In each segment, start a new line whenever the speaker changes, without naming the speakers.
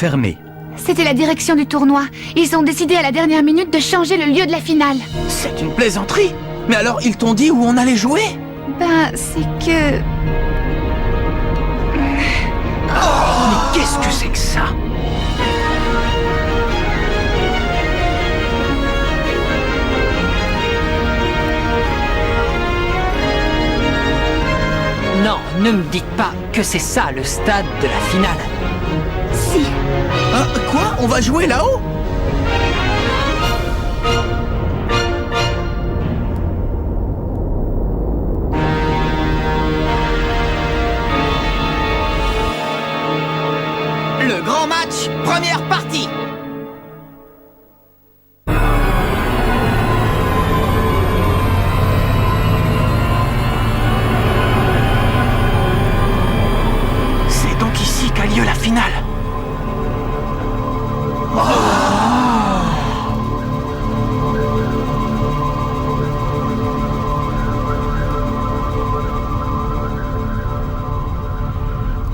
fermé.
C'était la direction du tournoi. Ils ont décidé à la dernière minute de changer le lieu de la finale.
C'est une plaisanterie. Mais alors, ils t'ont dit où on allait jouer?
Ben, c'est que...
Mais qu'est-ce que c'est que ça?
Non, ne me dites pas que c'est ça le stade de la finale.
Si.
Hein, quoi? On va jouer là-haut? Le grand match, première partie. C'est donc ici qu'a lieu la finale.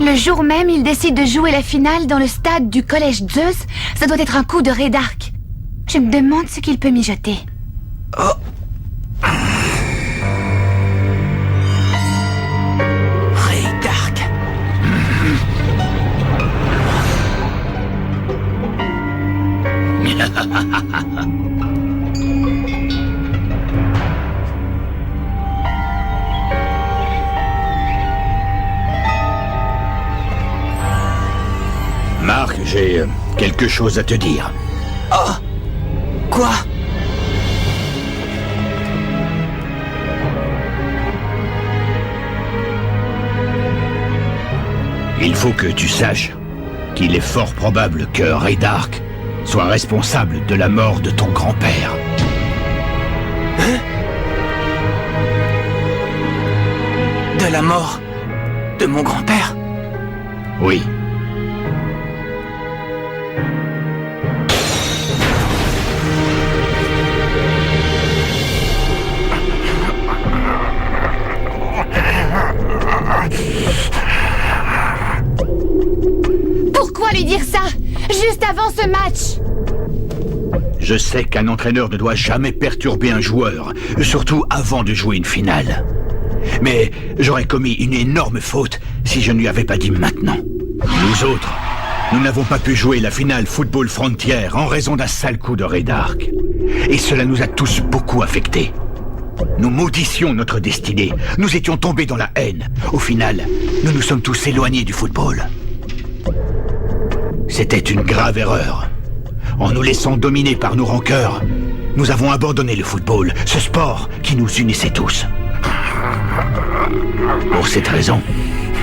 Le jour même, ils décident de jouer la finale dans le stade du collège Zeus. Ça doit être un coup de Ray Dark. Je me demande ce qu'il peut mijoter.
Ray Dark.
Marc, j'ai quelque chose à te dire.
Oh. Quoi?
Il faut que tu saches qu'il est fort probable que Ray Dark soit responsable de la mort de ton grand-père.
Hein? De la mort de mon grand-père?
Oui.
Pourquoi lui dire ça? Juste avant ce match?
Je sais qu'un entraîneur ne doit jamais perturber un joueur, surtout avant de jouer une finale. Mais j'aurais commis une énorme faute si je ne lui avais pas dit maintenant. Nous autres, nous n'avons pas pu jouer la finale Football Frontier en raison d'un sale coup de Ray Dark. Et cela nous a tous beaucoup affectés. Nous maudissions notre destinée. Nous étions tombés dans la haine. Au final, nous nous sommes tous éloignés du football. C'était une grave erreur. En nous laissant dominer par nos rancœurs, nous avons abandonné le football, ce sport qui nous unissait tous. Pour cette raison,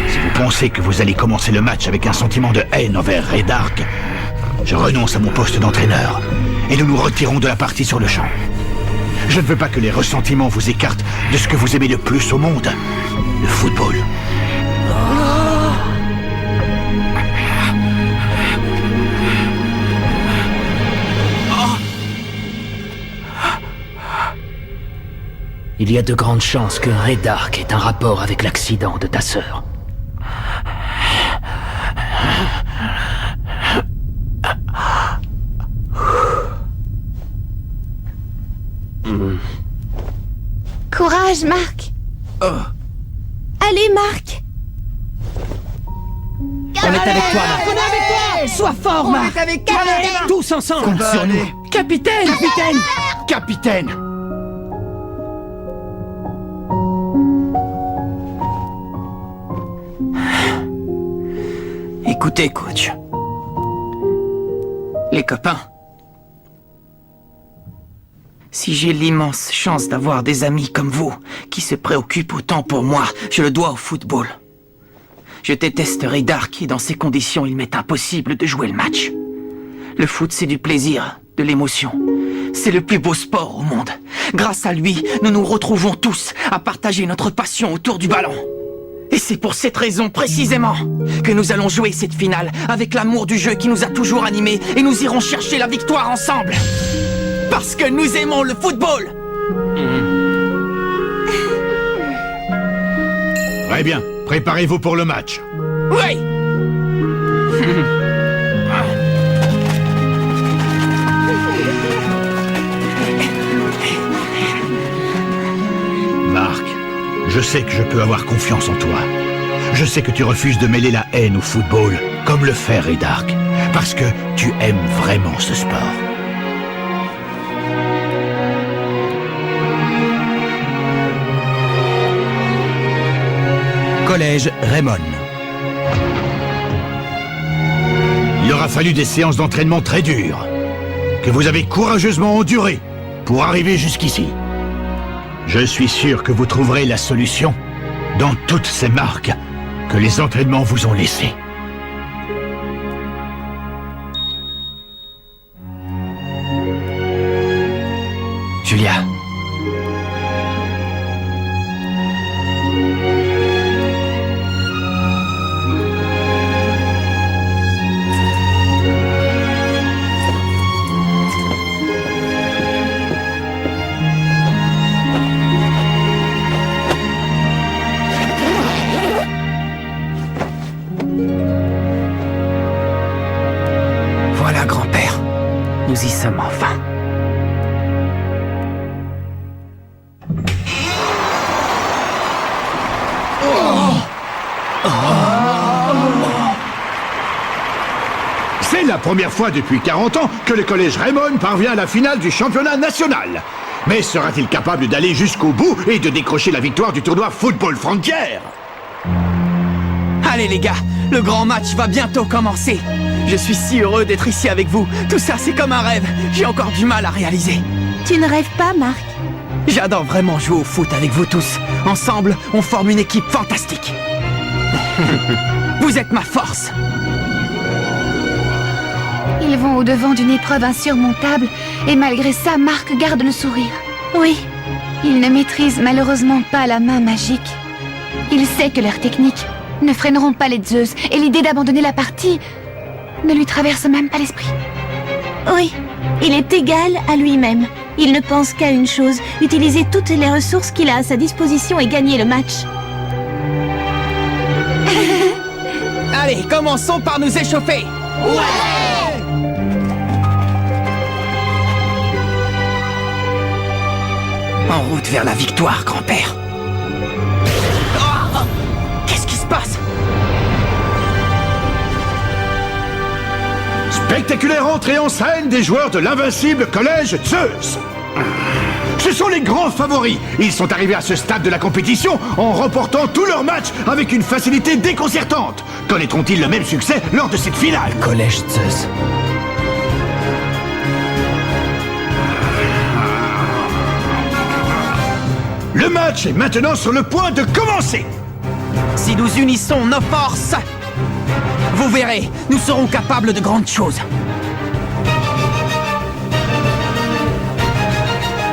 si vous pensez que vous allez commencer le match avec un sentiment de haine envers Ray Dark, je renonce à mon poste d'entraîneur et nous nous retirons de la partie sur le champ. Je ne veux pas que les ressentiments vous écartent de ce que vous aimez le plus au monde, le football.
Il y a de grandes chances que Ray Dark ait un rapport avec l'accident de ta sœur.
Courage, Marc. Allez, Marc.
On est avec toi, Marc. On est avec toi. Sois fort, Marc.
On est avec toi.
Allez, tous ensemble.
Compte sur nous.
Capitaine. Capitaine.
Capitaine!
Écoutez, coach. Les copains. Si j'ai l'immense chance d'avoir des amis comme vous, qui se préoccupent autant pour moi, je le dois au football. Je déteste Ray Dark et dans ces conditions, il m'est impossible de jouer le match. Le foot, c'est du plaisir, de l'émotion. C'est le plus beau sport au monde. Grâce à lui, nous nous retrouvons tous à partager notre passion autour du ballon. Et c'est pour cette raison précisément que nous allons jouer cette finale avec l'amour du jeu qui nous a toujours animés et nous irons chercher la victoire ensemble. Parce que nous aimons le football.
Très bien, préparez-vous pour le match.
Oui.
sais que je peux avoir confiance en toi. Je sais que tu refuses de mêler la haine au football, comme le fait Ray Dark, parce que tu aimes vraiment ce sport.
Collège Raymond.
Il aura fallu des séances d'entraînement très dures, que vous avez courageusement endurées pour arriver jusqu'ici. Je suis sûr que vous trouverez la solution dans toutes ces marques que les entraînements vous ont laissées.
Julia. Voilà, grand-père. Nous y sommes enfin.
C'est la première fois depuis 40 ans que le collège Raymond parvient à la finale du championnat national. Mais sera-t-il capable d'aller jusqu'au bout et de décrocher la victoire du tournoi Football Frontier?
Allez les gars, le grand match va bientôt commencer. Je suis si heureux d'être ici avec vous. Tout ça, c'est comme un rêve. J'ai encore du mal à réaliser.
Tu ne rêves pas, Marc?
J'adore vraiment jouer au foot avec vous tous. Ensemble, on forme une équipe fantastique. Vous êtes ma force.
Ils vont au-devant d'une épreuve insurmontable, et malgré ça, Marc garde le sourire.
Oui.
Il ne maîtrise malheureusement pas la main magique. Il sait que leurs techniques ne freineront pas les Zeus, et l'idée d'abandonner la partie ne lui traverse même pas l'esprit.
Oui. Il est égal à lui-même. Il ne pense qu'à une chose, utiliser toutes les ressources qu'il a à sa disposition et gagner le match.
Allez, commençons par nous échauffer. En route vers la victoire, grand-père. Oh, qu'est-ce qui se passe?
Spectaculaire entrée en scène des joueurs de l'invincible collège Zeus. Ce sont les grands favoris. Ils sont arrivés à ce stade de la compétition en remportant tous leurs matchs avec une facilité déconcertante. Connaîtront-ils le même succès lors de cette finale?
Collège Zeus.
Le match est maintenant sur le point de commencer.
Si nous unissons nos forces, vous verrez, nous serons capables de grandes choses.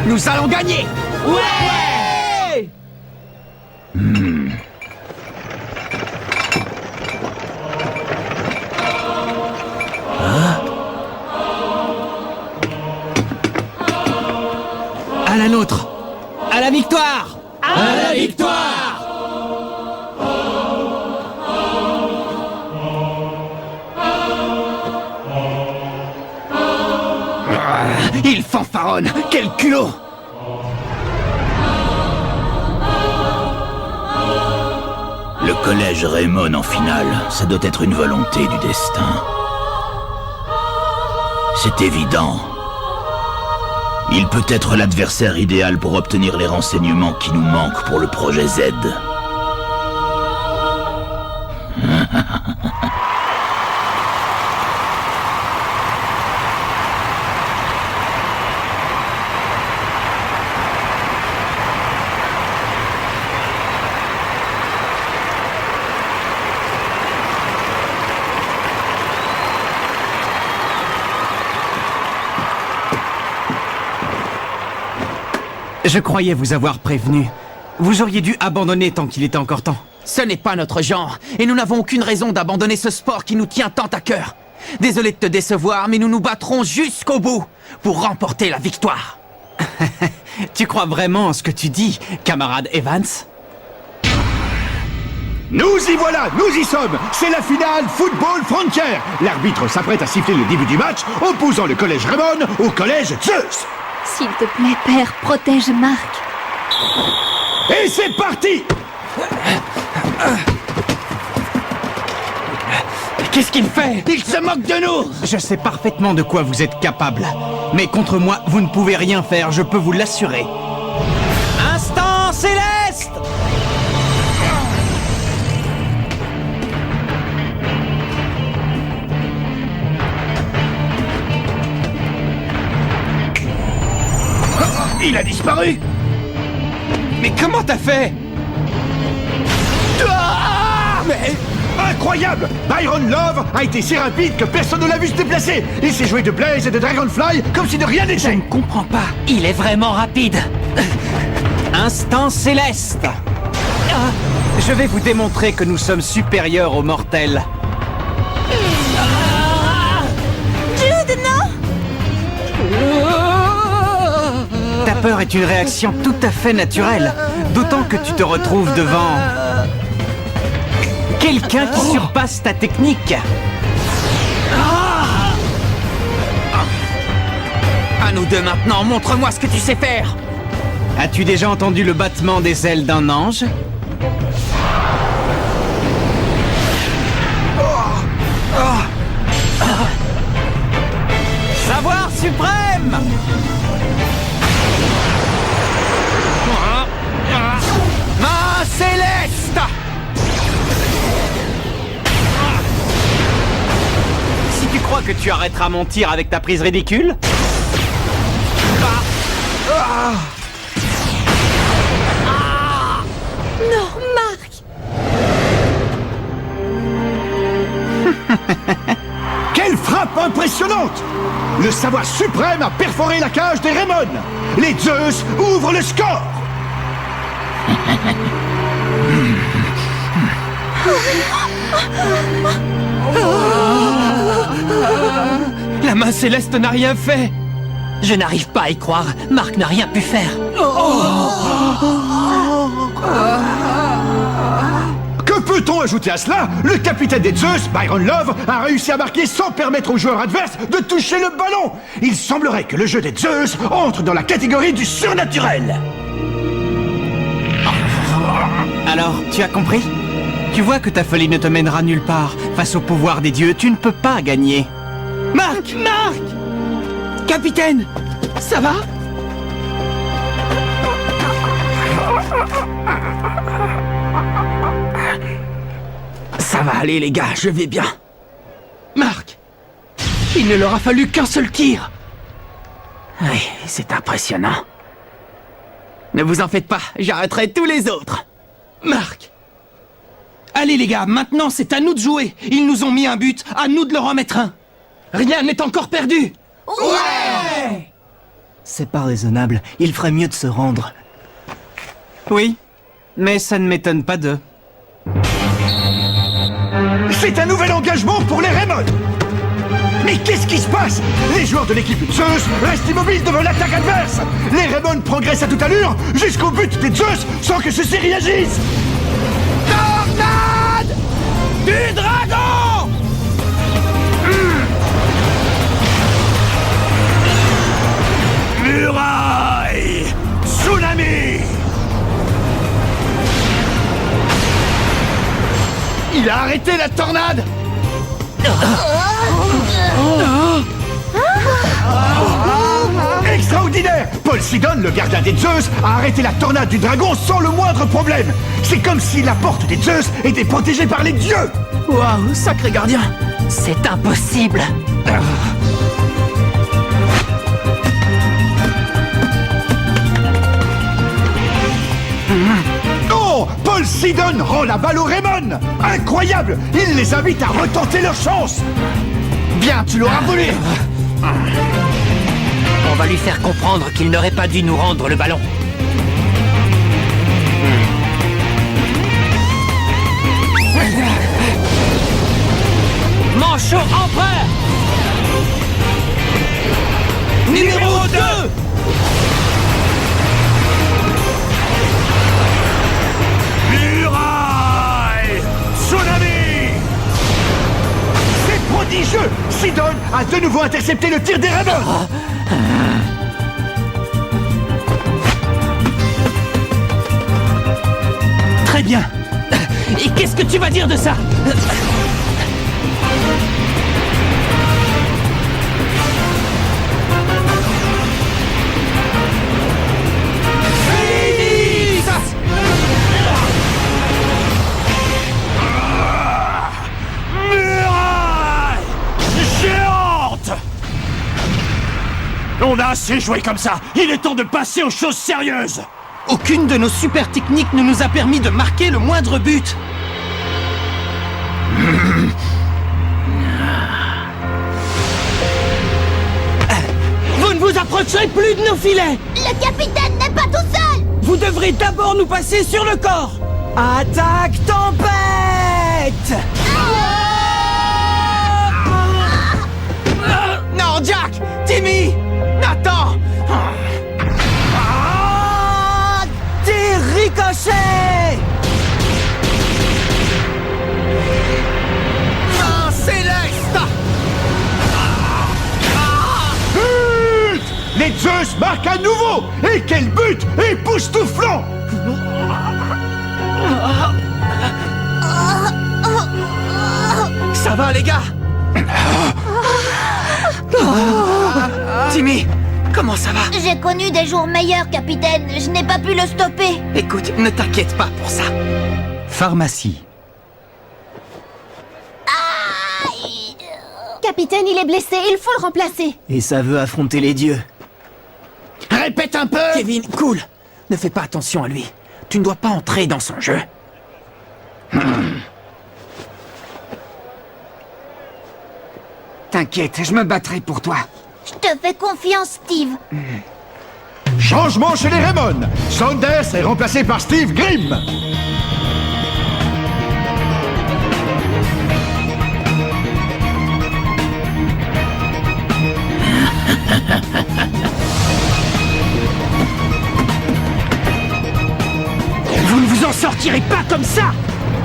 Nous allons gagner! Ouais!
À la nôtre. À la victoire.
À la victoire! Il fanfaronne! Quel culot!
Le collège Raymond en finale, ça doit être une volonté du destin. C'est évident. Il peut être l'adversaire idéal pour obtenir les renseignements qui nous manquent pour le projet Z.
Je croyais vous avoir prévenu. Vous auriez dû abandonner tant qu'il était encore temps.
Ce n'est pas notre genre, et nous n'avons aucune raison d'abandonner ce sport qui nous tient tant à cœur. Désolé de te décevoir, mais nous nous battrons jusqu'au bout pour remporter la victoire.
Tu crois vraiment en ce que tu dis, camarade Evans?
Nous y voilà, nous y sommes. C'est la finale Football Frontier. L'arbitre s'apprête à siffler le début du match, opposant le collège Raymond au collège Zeus.
S'il te plaît, père, protège Marc.
Et c'est parti!
Qu'est-ce qu'il fait? Il se moque de nous!
Je sais parfaitement de quoi vous êtes capable. Mais contre moi, vous ne pouvez rien faire, je peux vous l'assurer. Instant céleste!
Il a disparu!
Mais comment t'as fait?
Mais... Incroyable! Byron Love a été si rapide que personne ne l'a vu se déplacer! Il s'est joué de Blaze et de Dragonfly comme si de rien
Je
n'était!
ne comprends pas. Il est vraiment rapide.
Instant céleste! Je vais vous démontrer que nous sommes supérieurs aux mortels.
Jude, non!
Ta peur est une réaction tout à fait naturelle, d'autant que tu te retrouves devant... quelqu'un qui surpasse ta technique.
À nous deux maintenant, montre-moi ce que tu sais faire.
As-tu déjà entendu le battement des ailes d'un ange? Savoir suprême!
Main céleste!
Si tu crois que tu arrêteras mon tir avec ta prise ridicule?
Non, Marc!
Quelle frappe impressionnante! Le savoir suprême a perforé la cage des Raymond! Les Zeus ouvrent le score!
La main céleste n'a rien fait. Je n'arrive pas à y croire. Marc n'a rien pu faire.
Que peut-on ajouter à cela? Le capitaine des Zeus, Byron Love, a réussi à marquer sans permettre aux joueurs adverses de toucher le ballon. Il semblerait que le jeu des Zeus entre dans la catégorie du surnaturel.
Alors, tu as compris? Tu vois que ta folie ne te mènera nulle part. Face au pouvoir des dieux, tu ne peux pas gagner.
Marc! Marc! Capitaine! Ça va? Ça va aller, les gars, je vais bien. Marc! Il ne leur a fallu qu'un seul tir! Oui, c'est impressionnant. Ne vous en faites pas, j'arrêterai tous les autres. Marc! Allez les gars, maintenant c'est à nous de jouer. Ils nous ont mis un but, à nous de leur en mettre un. Rien n'est encore perdu. Ouais!
C'est pas raisonnable, il ferait mieux de se rendre.
Oui, mais ça ne m'étonne pas d'eux.
C'est un nouvel engagement pour les Raymond. Mais qu'est-ce qui se passe? Les joueurs de l'équipe Zeus restent immobiles devant l'attaque adverse. Les Raymond progressent à toute allure jusqu'au but des Zeus sans que ceux-ci réagissent.
Tornade du dragon!
Muraille! Tsunami! Il a arrêté la tornade! Extraordinaire! Paul Sidon, le gardien des Zeus, a arrêté la tornade du dragon sans le moindre problème. C'est comme si la porte des Zeus était protégée par les dieux.
Waouh, sacré gardien! C'est impossible!
Oh! Paul Sidon rend la balle aux Raymond! Incroyable! Il les invite à retenter leur chance! Bien, tu l'auras volé!
On va lui faire comprendre qu'il n'aurait pas dû nous rendre le ballon. Manchot empereur! Numéro 2!
Muraille! Tsunami! C'est prodigieux! Sidon a de nouveau intercepté le tir des Raymond!
Très bien. Et qu'est-ce que tu vas dire de ça?
On a assez joué comme ça. Il est temps de passer aux choses sérieuses.
Aucune de nos super techniques ne nous a permis de marquer le moindre but. Vous ne vous approcherez plus de nos filets.
Le capitaine n'est pas tout seul!
Vous devrez d'abord nous passer sur le corps. Attaque tempête! Non, Jack! Timmy! Nathan! Des ricochets! Main céleste!
But! Les Zeus marquent à nouveau. Et quel but époustouflant!
Ça va, les gars? Timmy, comment ça va?
J'ai connu des jours meilleurs, capitaine. Je n'ai pas pu le stopper.
Écoute, ne t'inquiète pas pour ça. Pharmacie.
Capitaine, il est blessé. Il faut le remplacer.
Et ça veut affronter les dieux.
Répète un peu! Kevin, cool. Ne fais pas attention à lui. Tu ne dois pas entrer dans son jeu. T'inquiète, je me battrai pour toi.
Je te fais confiance, Steve.
Changement chez les Raymond. Saunders est remplacé par Steve Grimm.
Vous ne vous en sortirez pas comme ça!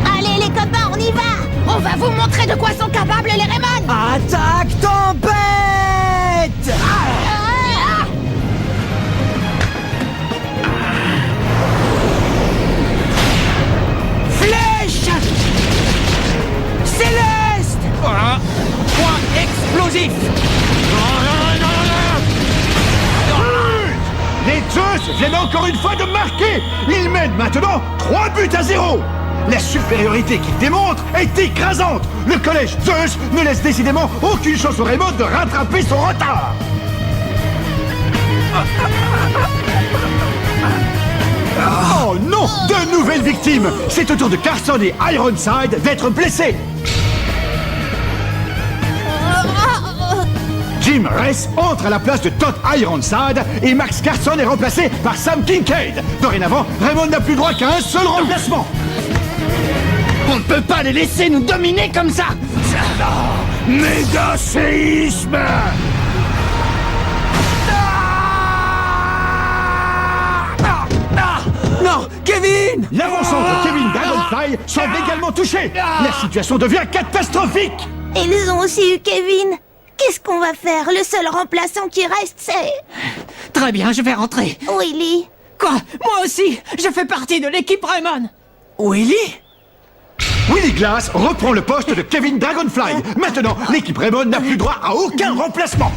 Allez, les copains, on y va! On va vous montrer de quoi sont capables les Raymond!
Attaque tempête! Flèche! Céleste! Point explosif!
Les Zeus viennent encore une fois de marquer. Ils mènent maintenant 3-0. La supériorité qu'ils démontrent est écrasante. Le collège Zeus ne laisse décidément aucune chance au Raymond de rattraper son retard. Oh non! De nouvelles victimes. C'est au tour de Carson et Ironside d'être blessés. Jim Ress entre à la place de Todd Ironside et Max Carson est remplacé par Sam Kincaid. Dorénavant, Raymond n'a plus droit qu'à un seul remplacement.
On ne peut pas les laisser nous dominer comme ça!
Méga séisme!
Non! Kevin!
L'avant-centre Kevin Dragonfly semble également touché. La situation devient catastrophique.
Ils ont aussi eu Kevin. Qu'est-ce qu'on va faire? Le seul remplaçant qui reste, c'est...
Très bien, je vais rentrer.
Willy.
Quoi? Moi aussi! Je fais partie de l'équipe Raymond! Willy?
Willy Glass reprend le poste de Kevin Dragonfly. Maintenant, l'équipe Raymond n'a plus droit à aucun remplacement.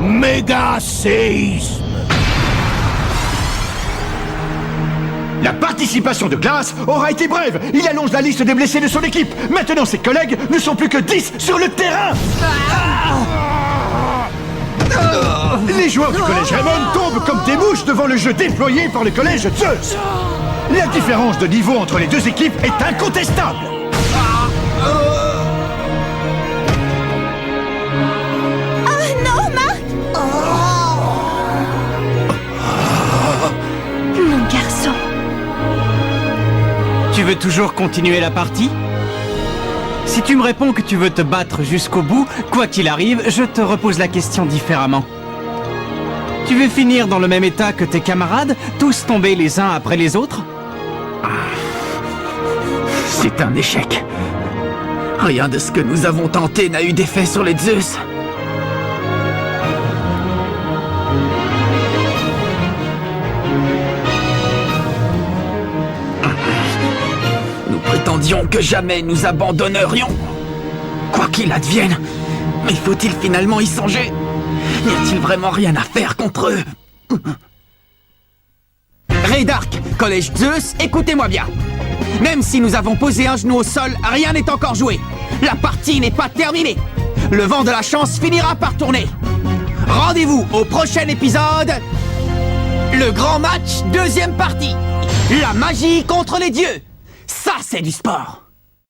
Méga séisme. La participation de Glass aura été brève. Il allonge la liste des blessés de son équipe. Maintenant, ses collègues ne sont plus que 10 sur le terrain. Les joueurs du collège Raymond tombent comme des mouches devant le jeu déployé par le collège Zeus. La différence de niveau entre les deux équipes est incontestable.
Oh non, Marc! Mon garçon.
Tu veux toujours continuer la partie? Si tu me réponds que tu veux te battre jusqu'au bout, quoi qu'il arrive, je te repose la question différemment. Tu veux finir dans le même état que tes camarades, tous tomber les uns après les autres?
C'est un échec. Rien de ce que nous avons tenté n'a eu d'effet sur les Zeus. prétendions que jamais nous abandonnerions. Quoi qu'il advienne, mais faut-il finalement y songer? N'y a-t-il vraiment rien à faire contre eux? Raydark, Collège Zeus, écoutez-moi bien. Même si nous avons posé un genou au sol, rien n'est encore joué. La partie n'est pas terminée. Le vent de la chance finira par tourner. Rendez-vous au prochain épisode. Le grand match, deuxième partie. La magie contre les dieux. Ça, c'est du sport.